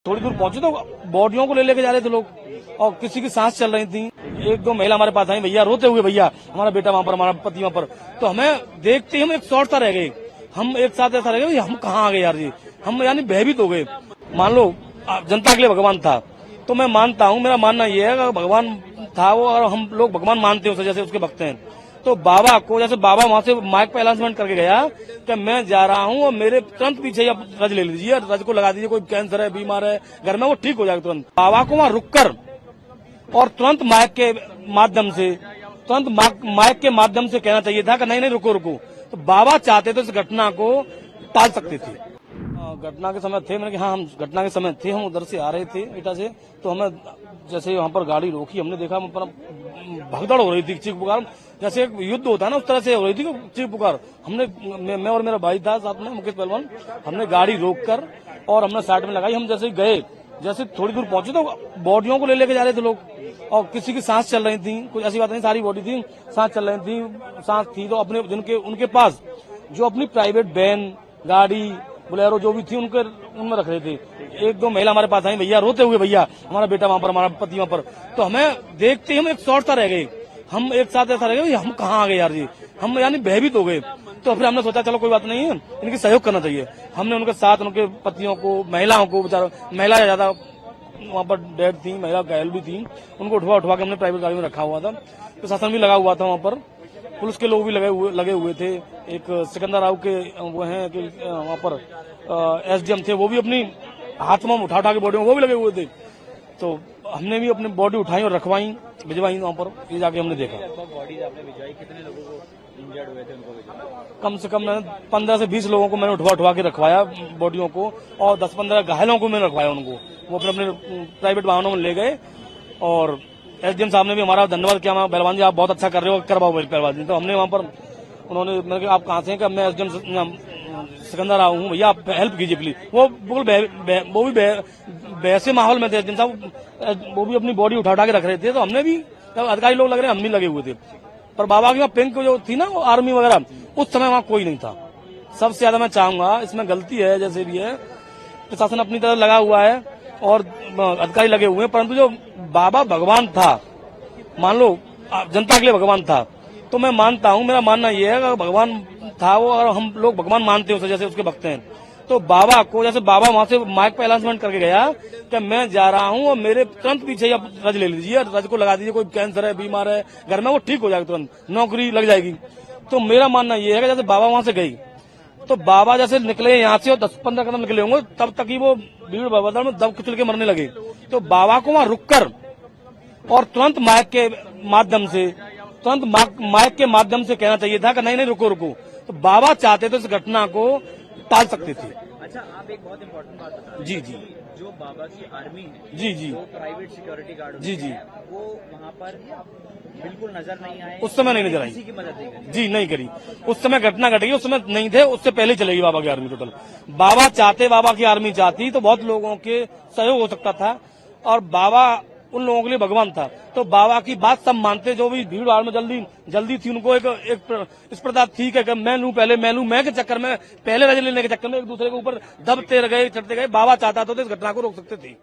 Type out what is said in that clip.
थोड़ी दूर पहुंचे तो बॉडियों को ले लेके जा रहे थे लोग और किसी की सांस चल रही थी। एक दो महिला हमारे पास आई, भैया रोते हुए, भैया हमारा बेटा वहां पर, हमारा पति वहां पर। तो हमें देखते ही हम एक शॉर्ट सा रह गए, हम एक साथ ऐसा रह गए, हम कहाँ आ गए यार जी, हम यानी भयभीत हो गए। मान लो जनता के लिए भगवान था, तो मैं मानता हूँ, मेरा मानना ये है कि भगवान था वो, और हम लोग भगवान मानते हैं उसे, जैसे उसके भक्त हैं। तो बाबा को, जैसे बाबा वहां से माइक पे अनाउंसमेंट करके गया कि मैं जा रहा हूँ और मेरे तुरंत पीछे ही आप रज ले लीजिए, रज को लगा दीजिए, कोई कैंसर है, बीमार है घर में, वो ठीक हो जाएगा तुरंत। बाबा को वहां रुककर और तुरंत माइक के माध्यम से कहना चाहिए था कि नहीं नहीं रुको रुको। तो बाबा चाहते तो इस घटना को टाल सकते थे। घटना के समय थे, मैंने कहा हाँ हम घटना के समय थे, हम उधर से आ रहे थे एटा से। तो हमें जैसे वहां पर गाड़ी रोकी, हमने देखा भगदड़ हो रही थी, चीख पुकार, जैसे एक युद्ध होता है ना उस तरह से हो रही थी चीख पुकार। हमने, मैं और मेरा भाई था साथ में, मुकेश पहलवान, हमने गाड़ी रोक कर और हमने साइड में लगाई। हम जैसे गए, जैसे थोड़ी दूर पहुंचे तो बॉडियों को ले लेके जा रहे थे लोग और किसी की सांस चल रही थी, कुछ ऐसी बात नहीं, सारी बॉडी थी, सांस चल रही थी, सांस थी। तो अपने जिनके उनके पास जो अपनी प्राइवेट वैन, गाड़ी, बोलेरो जो भी थी उनमें रख रहे थे। एक दो महिला हमारे पास आई, भैया रोते हुए, भैया हमारा बेटा वहां पर, हमारा पति वहां पर। तो हमें देखते ही हम एक शॉर्ट सा रह गए, हम एक साथ ऐसा रह गए, हम कहाँ आ गए यार जी, हम यानी भयभीत हो गए। तो फिर हमने सोचा चलो कोई बात नहीं है, इनकी सहयोग करना चाहिए। हमने उनके साथ उनके पतियों को, महिलाओं को, बेचारा महिला ज्यादा वहां पर डेड थी, महिला घायल भी थी, उनको उठवा के हमने प्राइवेट गाड़ी में रखा हुआ था। प्रशासन भी लगा हुआ था वहां पर, पुलिस के लोग भी लगे हुए थे। एक सिकंदर राव के वो हैं कि वहां पर एसडीएम थे, वो भी अपनी हाथ में उठा के बॉडी में वो भी लगे हुए थे। तो हमने भी अपनी बॉडी उठाई और रखवाई, भिजवाई वहां पर। ये जाके हमने देखा बॉडीज आपने भिजवाई, कितने लोगों को इंजर्ड हुए थे उनको भिजवाई? कम से कम मैंने 15 से 20 लोगों को मैंने उठवा के रखवाया बॉडियों को, और 10-15 घायलों को मैंने रखवाया उनको। वो अपने प्राइवेट वाहनों में ले गए। और एसडीएम साहब ने भी हमारा धन्यवाद किया, पहलवान जी आप बहुत अच्छा कर रहे हो, करवाओ पहलवान जी। तो हमने वहां पर, उन्होंने, मैंने कहा आप कहाँ से हैं? कि मैं एसडीएम सिकंदर राव हूँ, भैया आप हेल्प कीजिए प्लीज। वो बिल्कुल वो भी वैसे माहौल में थे एसडीएम साहब, वो भी अपनी बॉडी उठा के रख रहे थे। तो हमने भी, अधिकारी लोग लग रहे हैं, हम भी लगे हुए थे। पर बाबा की वहाँ पिंक जो थी ना, वो आर्मी वगैरह, उस समय वहाँ कोई नहीं था। सबसे ज्यादा मैं चाहूंगा, इसमें गलती है जैसे भी है, प्रशासन अपनी तरफ लगा हुआ है और अधिकारी लगे हुए हैं, परंतु जो बाबा भगवान था, मान लो जनता के लिए भगवान था, तो मैं मानता हूँ, मेरा मानना ये है कि भगवान था वो, और हम लोग भगवान मानते हैं उसे, जैसे उसके भक्त हैं। तो बाबा को, जैसे बाबा वहां से माइक पे अनाउंसमेंट करके गया कि मैं जा रहा हूँ और मेरे तुरंत पीछे ही आप रज ले लीजिए, रज को लगा दीजिए, कोई कैंसर है, बीमार है घर में, वो ठीक हो जाएगा तुरंत, नौकरी लग जाएगी। तो मेरा मानना ये है कि जैसे बाबा वहां से गई, तो बाबा जैसे निकले यहाँ से और 10-15 कदम निकले होंगे, तब तक ही वो भीड़ भगदड़ में दब कुचल के मरने लगे। तो बाबा को वहां रुककर और तुरंत माइक के माध्यम से कहना चाहिए था कि नहीं नहीं रुको रुको। तो बाबा चाहते तो इस घटना को टाल सकते थे। अच्छा, आप एक बहुत इम्पोर्टेंट बात बता रहे हैं। जी जी, जो बाबा की आर्मी है, जी जी, जो प्राइवेट सिक्योरिटी गार्ड जी जी, वो वहाँ पर बिल्कुल नजर नहीं आए, उस समय नहीं नजर आई, किसी की मदद नहीं करी। जी नहीं करी। उस समय घटना घटेगी, उस समय नहीं थे, उससे पहले चलेगी बाबा की आर्मी टोटल। बाबा की आर्मी चाहती तो बहुत लोगों के सहयोग हो सकता था, और बाबा उन लोगों के लिए भगवान था। तो बाबा की बात सब मानते, जो भी भीड़ भाड़ में जल्दी थी, उनको एक इस प्रकार थी कि मैं लूं पहले, मैं के चक्कर में, पहले रज लेने के चक्कर में एक दूसरे के ऊपर दबते गए, चढ़ते गए। बाबा चाहता तो इस घटना को रोक सकते थे।